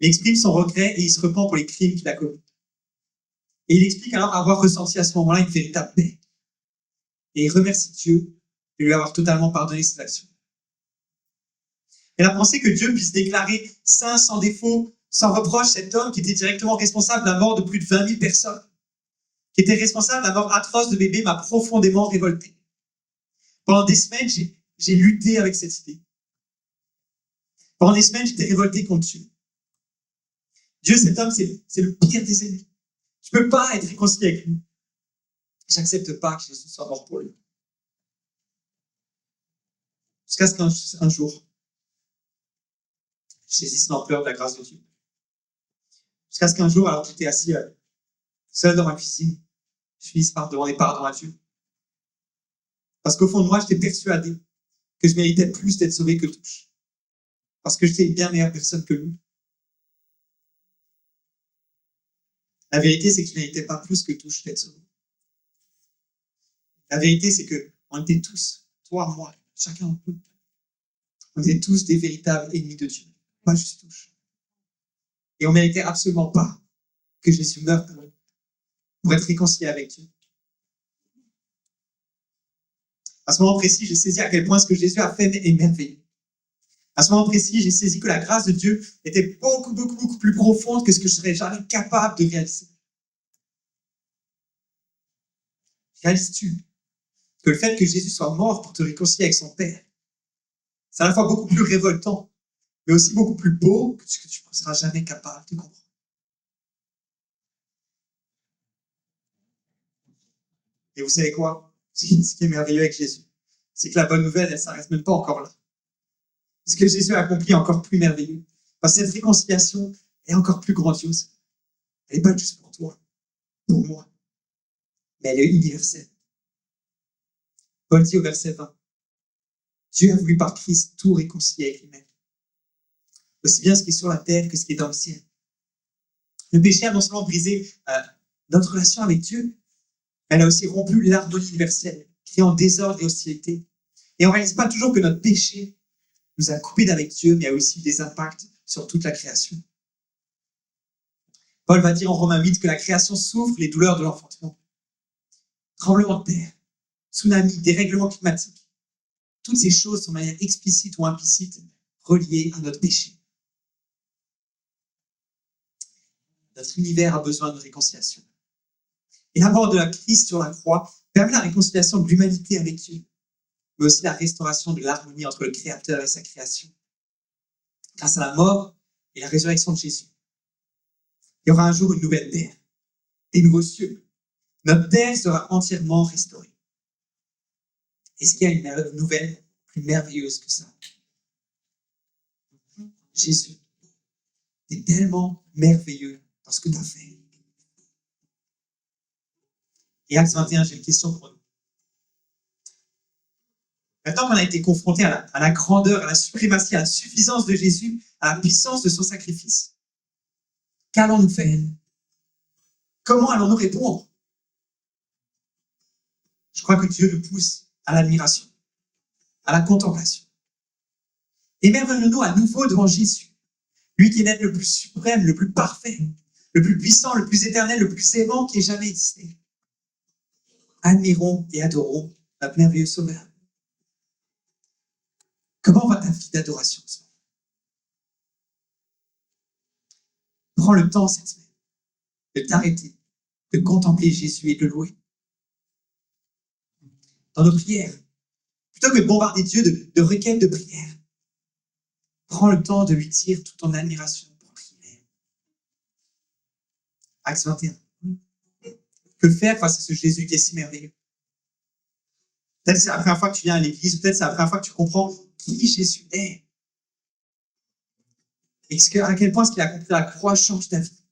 Il exprime son regret et il se repent pour les crimes qu'il a commis. Et il explique alors avoir ressenti à ce moment-là une véritable paix. Et il remercie Dieu de lui avoir totalement pardonné ses actions. Et la pensée que Dieu puisse déclarer saint, sans défaut, sans reproche, cet homme qui était directement responsable de la mort de plus de 20 000 personnes, qui était responsable de la mort atroce de bébés, m'a profondément révolté. Pendant des semaines, j'ai lutté avec cette idée. Pendant des semaines, j'étais révolté contre Dieu. Dieu, cet homme, c'est le pire des ennemis. Je ne peux pas être réconcilié avec lui. J'accepte pas que Jésus soit mort pour lui. Jusqu'à ce qu'un jour, je saisisse l'ampleur de la grâce de Dieu. Jusqu'à ce qu'un jour, alors que j'étais assis seul dans ma cuisine, je finisse par demander pardon à Dieu. Parce qu'au fond de moi, j'étais persuadé que je méritais plus d'être sauvé que Douche. Parce que j'étais une bien meilleure personne que lui. La vérité, c'est que je ne méritais pas plus que Douche d'être sauvé. La vérité, c'est qu'on était tous, toi, moi, chacun d'entre nous, on était tous des véritables ennemis de Dieu, pas juste Douche. Et on ne méritait absolument pas que Jésus meure pour être réconcilié avec Dieu. À ce moment précis, j'ai saisi à quel point ce que Jésus a fait est merveilleux. À ce moment précis, j'ai saisi que la grâce de Dieu était beaucoup, beaucoup, beaucoup plus profonde que ce que je serais jamais capable de réaliser. Réalises-tu que le fait que Jésus soit mort pour te réconcilier avec son Père, c'est à la fois beaucoup plus révoltant, mais aussi beaucoup plus beau que ce que tu ne seras jamais capable de comprendre. Et vous savez quoi? Ce qui est merveilleux avec Jésus, c'est que la bonne nouvelle, elle ne s'arrête même pas encore là. Ce que Jésus a accompli est encore plus merveilleux. Parce que cette réconciliation est encore plus grandiose. Elle n'est pas juste pour toi, pour moi, mais elle est universelle. Paul dit au verset 20, Dieu a voulu par Christ tout réconcilier avec lui-même. Aussi bien ce qui est sur la terre que ce qui est dans le ciel. Le péché a non seulement brisé notre relation avec Dieu, mais elle a aussi rompu l'harmonie universelle, créant désordre et hostilité. Et on ne réalise pas toujours que notre péché nous a coupés d'avec Dieu, mais a aussi des impacts sur toute la création. Paul va dire en Romains 8 que la création souffre les douleurs de l'enfantement. tremblements de terre, tsunamis, dérèglements climatiques. Toutes ces choses sont de manière explicite ou implicite reliées à notre péché. Notre univers a besoin de réconciliation. Et la mort de la Christ sur la croix permet la réconciliation de l'humanité avec Dieu, mais aussi la restauration de l'harmonie entre le Créateur et sa création. Grâce à la mort et la résurrection de Jésus, il y aura un jour une nouvelle terre, des nouveaux cieux. Notre terre sera entièrement restaurée. Est-ce qu'il y a une nouvelle plus merveilleuse que ça? Jésus est tellement merveilleux dans ce que tu as fait. Et Acte 21, j'ai une question pour nous. Maintenant qu'on a été confronté à la grandeur, à la suprématie, à la suffisance de Jésus, à la puissance de son sacrifice, qu'allons-nous faire? Comment allons-nous répondre? Je crois que Dieu nous pousse à l'admiration, à la contemplation. Émerveillons-nous à nouveau devant Jésus, lui qui est l'être le plus suprême, le plus parfait, le plus puissant, le plus éternel, le plus aimant qui ait jamais existé. Admirons et adorons notre merveilleux Sauveur. Comment va ta vie d'adoration ce moment? Prends le temps cette semaine de t'arrêter, de contempler Jésus et de le louer. Dans nos prières, plutôt que de bombarder Dieu de requêtes de prière, prends le temps de lui dire toute ton admiration pour prier. Acte 21. Que faire face à ce Jésus qui est si merveilleux? Peut-être c'est la première fois que tu viens à l'église, ou peut-être c'est la première fois que tu comprends qui Jésus est. Et à quel point ce qu'il a accompli à la croix change ta vie.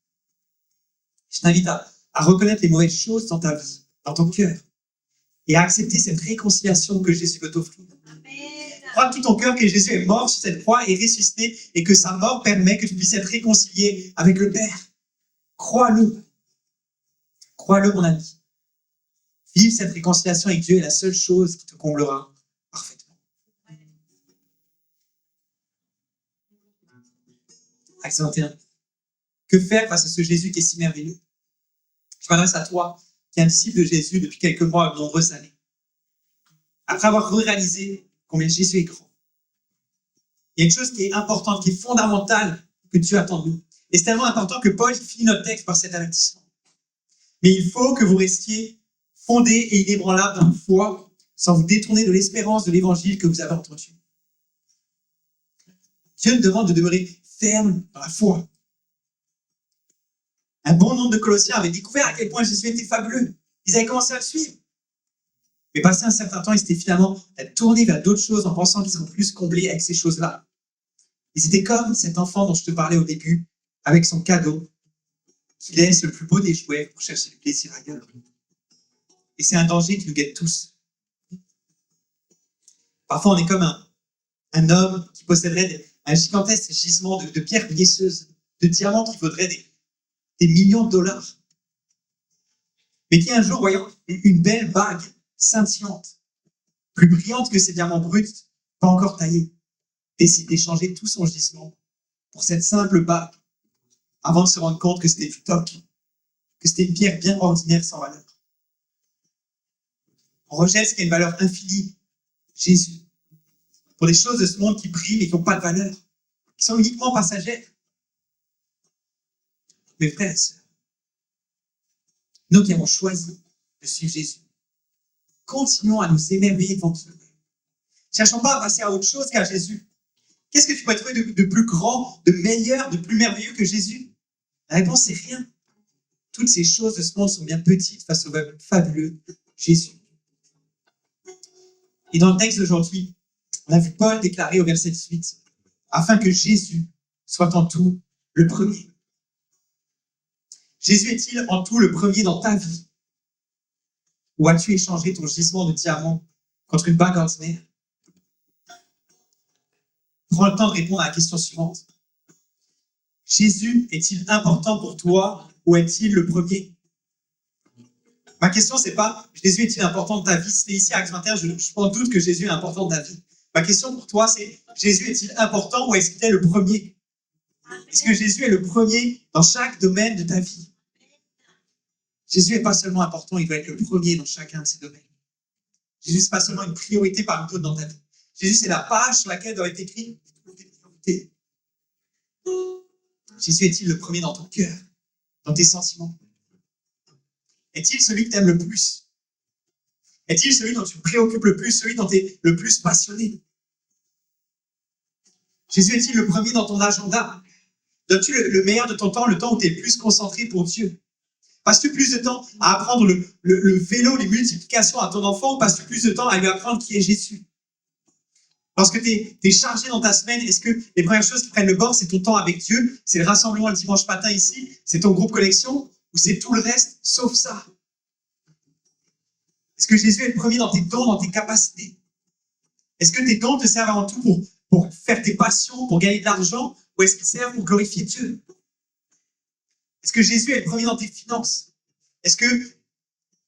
Je t'invite à reconnaître les mauvaises choses dans ta vie, dans ton cœur, et à accepter cette réconciliation que Jésus veut t'offrir. Crois de tout ton cœur que Jésus est mort sur cette croix et ressuscité, et que sa mort permet que tu puisses être réconcilié avec le Père. Crois-le. Crois-le, mon ami. Vivre cette réconciliation avec Dieu est la seule chose qui te comblera parfaitement. Acte 21. Que faire face à ce Jésus qui est si merveilleux? Je m'adresse à toi, qui es un disciple de Jésus depuis quelques mois, de nombreuses années. Après avoir réalisé combien Jésus est grand, il y a une chose qui est importante, qui est fondamentale, que Dieu attend de nous. Et c'est tellement important que Paul finit notre texte par cet avertissement. Mais il faut que vous restiez fondés et inébranlables dans la foi, sans vous détourner de l'espérance de l'évangile que vous avez entendu. Dieu nous demande de demeurer ferme dans la foi. Un bon nombre de Colossiens avaient découvert à quel point Jésus était fabuleux. Ils avaient commencé à le suivre. Mais passé un certain temps, ils s'étaient finalement tournés vers d'autres choses en pensant qu'ils seraient plus comblés avec ces choses-là. Ils étaient comme cet enfant dont je te parlais au début, avec son cadeau, qui laisse le plus beau des jouets pour chercher le plaisir ailleurs. Et c'est un danger qui nous guette tous. Parfois, on est comme un homme qui posséderait un gigantesque gisement de pierres précieuses, de diamants qui vaudraient des millions de dollars. Mais qui un jour, voyant une belle bague scintillante, plus brillante que ces diamants bruts, pas encore taillés, décide d'échanger tout son gisement pour cette simple bague, avant de se rendre compte que c'était du toc, que c'était une pierre bien ordinaire sans valeur. On rejette ce qui a une valeur infinie, Jésus, pour des choses de ce monde qui brillent mais qui n'ont pas de valeur, qui sont uniquement passagères. Mes frères et sœurs, nous qui avons choisi de suivre Jésus, continuons à nous émerveiller devant lui. Ne cherchons pas à passer à autre chose qu'à Jésus. Qu'est-ce que tu pourrais trouver de plus grand, de meilleur, de plus merveilleux que Jésus? La réponse, c'est rien. Toutes ces choses de ce monde sont bien petites face au fabuleux Jésus. Et dans le texte d'aujourd'hui, on a vu Paul déclarer au verset 18, afin que Jésus soit en tout le premier. Jésus est-il en tout le premier dans ta vie? Ou as-tu échangé ton gisement de diamants contre une bague ordinaire? Prends le temps de répondre à la question suivante. Jésus est-il important pour toi ou est-il le premier? Ma question, c'est pas Jésus est-il important dans ta vie? C'était ici à Acte 21, je prends doute que Jésus est important dans ta vie. Ma question pour toi, c'est Jésus est-il important ou est-ce qu'il est le premier? Est-ce que Jésus est le premier dans chaque domaine de ta vie? Jésus n'est pas seulement important, il doit être le premier dans chacun de ses domaines. Jésus, c'est pas seulement une priorité parmi d'autres dans ta vie. Jésus, c'est la page sur laquelle doit être écrit toutes tes priorités. Jésus est-il le premier dans ton cœur, dans tes sentiments? Est-il celui que tu aimes le plus? Est-il celui dont tu te préoccupes le plus, celui dont tu es le plus passionné? Jésus est-il le premier dans ton agenda? Donnes-tu le meilleur de ton temps, le temps où tu es le plus concentré pour Dieu? Passes-tu plus de temps à apprendre le vélo, les multiplications à ton enfant, ou passes-tu plus de temps à lui apprendre qui est Jésus? Lorsque tu es chargé dans ta semaine, est-ce que les premières choses qui prennent le bord, c'est ton temps avec Dieu, c'est le rassemblement le dimanche matin ici, c'est ton groupe connexion, ou c'est tout le reste sauf ça? Est-ce que Jésus est le premier dans tes dons, dans tes capacités? Est-ce que tes dons te servent avant tout pour faire tes passions, pour gagner de l'argent, ou est-ce qu'ils servent pour glorifier Dieu? Est-ce que Jésus est le premier dans tes finances? Est-ce que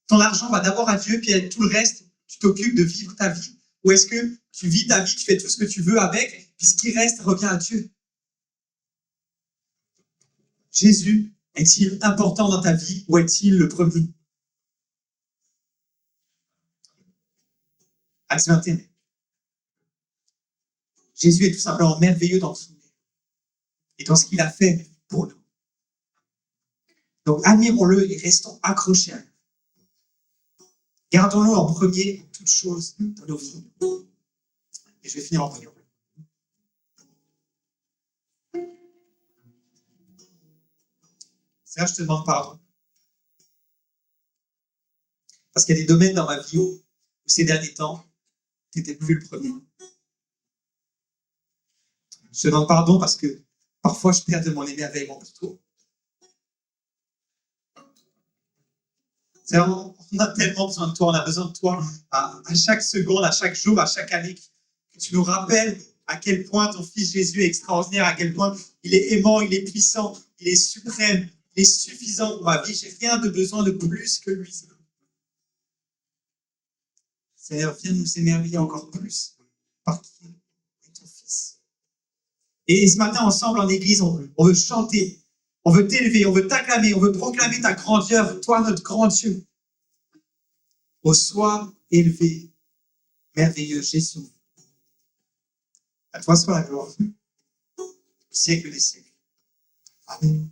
ton argent va d'abord à Dieu, puis avec tout le reste, tu t'occupes de vivre ta vie? Ou est-ce que tu vis ta vie, tu fais tout ce que tu veux avec, puis ce qui reste revient à Dieu? Jésus est-il important dans ta vie, ou est-il le premier? Acte 21. Jésus est tout simplement merveilleux dans son œuvre et dans ce qu'il a fait pour nous. Donc, admirons-le et restons accrochés à lui. Gardons-le en premier en toutes choses dans nos vies. Et je vais finir en priant. Seigneur, je te demande pardon. Parce qu'il y a des domaines dans ma vie où ces derniers temps, tu n'étais plus le premier. Je te demande pardon parce que parfois je perds de mon émerveillement pour toi. On a tellement besoin de toi, on a besoin de toi à chaque seconde, à chaque jour, à chaque année, que tu nous rappelles à quel point ton Fils Jésus est extraordinaire, à quel point il est aimant, il est puissant, il est suprême, il est suffisant pour ma vie. J'ai rien de besoin de plus que lui. Seigneur, viens nous émerveiller encore plus par qui est ton Fils. Et ce matin, ensemble en Église, on veut chanter. On veut t'élever, on veut t'acclamer, on veut proclamer ta grandeur, toi notre grand Dieu. Ô sois élevé, merveilleux Jésus. À toi soit la gloire, au siècle des siècles. Amen.